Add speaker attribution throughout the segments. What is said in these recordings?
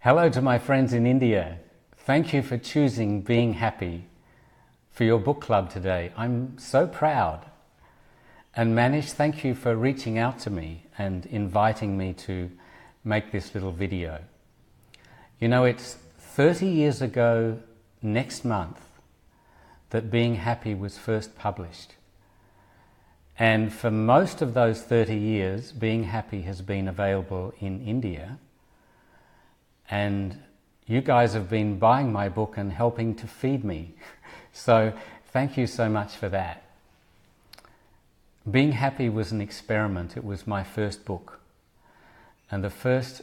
Speaker 1: Hello to my friends in India. Thank you for choosing Being Happy for your book club today. I'm so proud. And Manish, thank you for reaching out to me and inviting me to make this little video. You know, it's 30 years ago next month that Being Happy was first published. And for most of those 30 years, Being Happy has been available in India. And you guys have been buying my book and helping to feed me. So thank you so much for that. Being Happy was an experiment. It was my first book. And the first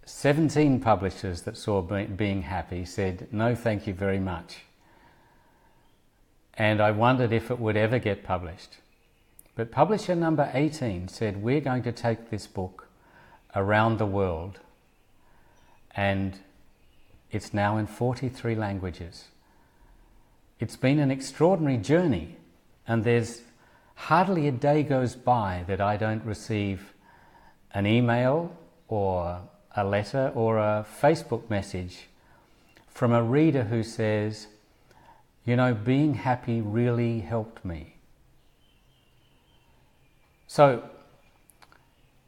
Speaker 1: 17 publishers that saw Being Happy said, no, thank you very much. And I wondered if it would ever get published. But publisher number 18 said, we're going to take this book around the world. And it's now in 43 languages. It's been an extraordinary journey, and there's hardly a day goes by that I don't receive an email or a letter or a Facebook message from a reader who says, you know, Being Happy really helped me. So,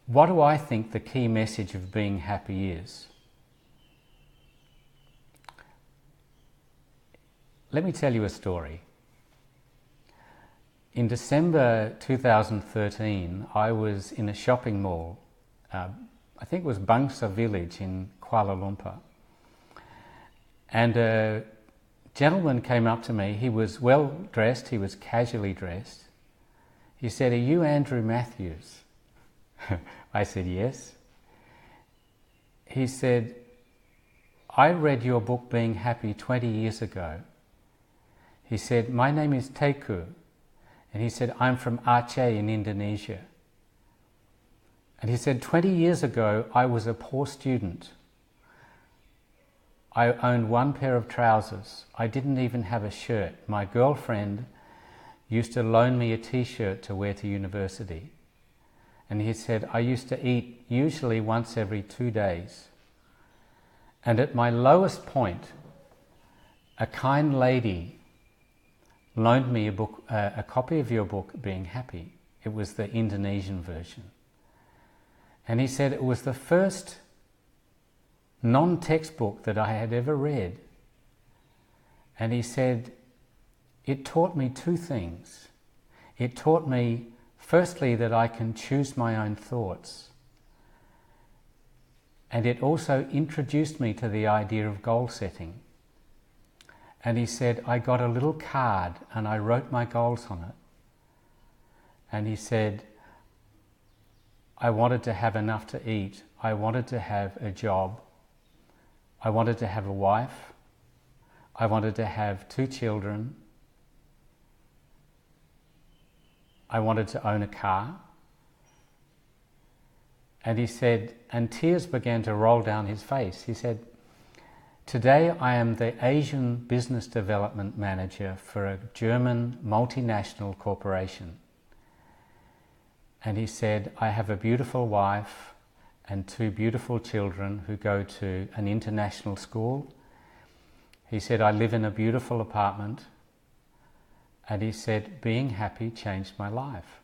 Speaker 1: what do I think the key message of Being Happy is? Let me tell you a story. In December 2013, I was in a shopping mall, I think it was Bangsa village in Kuala Lumpur. And a gentleman came up to me. He was well dressed, he was casually dressed. He said, are you Andrew Matthews? I said, yes. He said, I read your book Being Happy 20 years ago. He said, my name is Teku. And he said, I'm from Aceh in Indonesia. And he said, 20 years ago, I was a poor student. I owned one pair of trousers. I didn't even have a shirt. My girlfriend used to loan me a t-shirt to wear to university. And he said, I used to eat usually once every 2 days. And at my lowest point, a kind lady loaned me a copy of your book, Being Happy. It was the Indonesian version. And he said it was the first non-textbook that I had ever read. And he said, it taught me two things. It taught me, firstly, that I can choose my own thoughts. And it also introduced me to the idea of goal setting. And he said, I got a little card and I wrote my goals on it. And he said, I wanted to have enough to eat. I wanted to have a job. I wanted to have a wife. I wanted to have 2 children. I wanted to own a car. And he said, and tears began to roll down his face. He said, today I am the Asian Business Development Manager for a German multinational corporation. And he said, I have a beautiful wife and 2 beautiful children who go to an international school. He said, I live in a beautiful apartment. And he said, Being Happy changed my life.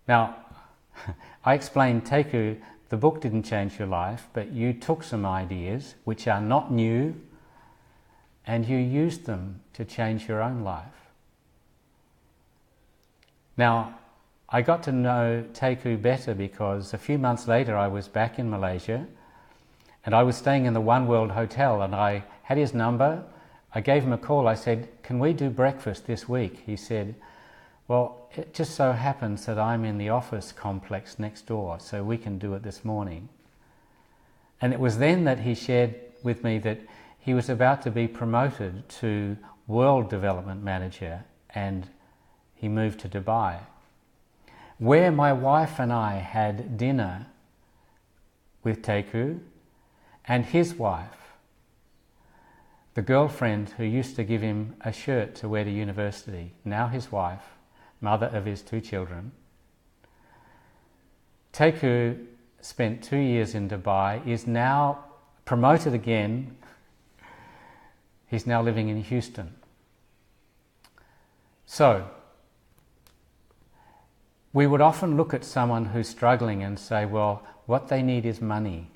Speaker 1: Now, I explained, Teku, the book didn't change your life, but you took some ideas which are not new and you used them to change your own life. Now, I got to know Teku better because a few months later I was back in Malaysia and I was staying in the One World Hotel and I had his number. I gave him a call. I said, can we do breakfast this week? He said, well, it just so happens that I'm in the office complex next door, so we can do it this morning. And it was then that he shared with me that he was about to be promoted to World Development Manager and he moved to Dubai, where my wife and I had dinner with Teku and his wife, the girlfriend who used to give him a shirt to wear to university, now his wife, mother of his 2 children. Teku spent 2 years in Dubai, is now promoted again. He's now living in Houston. So, we would often look at someone who's struggling and say, well, what they need is money.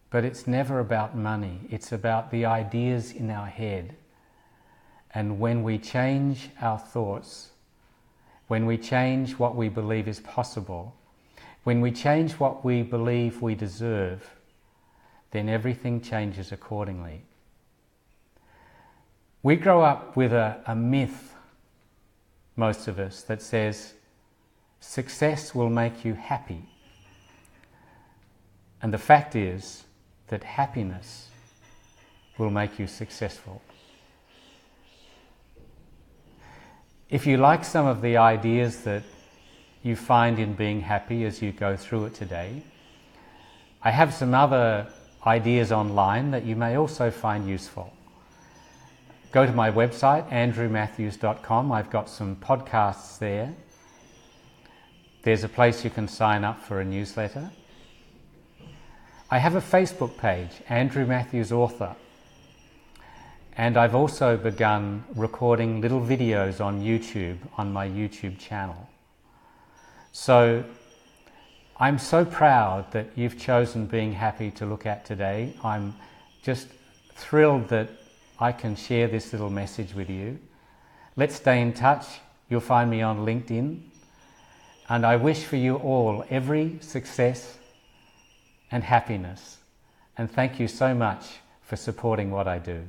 Speaker 1: But it's never about money. It's about the ideas in our head. And when we change our thoughts, when we change what we believe is possible, when we change what we believe we deserve, then everything changes accordingly. We grow up with a myth, most of us, that says success will make you happy. And the fact is that happiness will make you successful. If you like some of the ideas that you find in being happy as you go through it today, I have some other ideas online that you may also find useful. Go to my website, andrewmatthews.com. I've got some podcasts there. There's a place you can sign up for a newsletter. I have a Facebook page, Andrew Matthews Author. And I've also begun recording little videos on YouTube, on my YouTube channel. So I'm so proud that you've chosen being happy to look at today. I'm just thrilled that I can share this little message with you. Let's stay in touch. You'll find me on LinkedIn. And I wish for you all every success and happiness. And thank you so much for supporting what I do.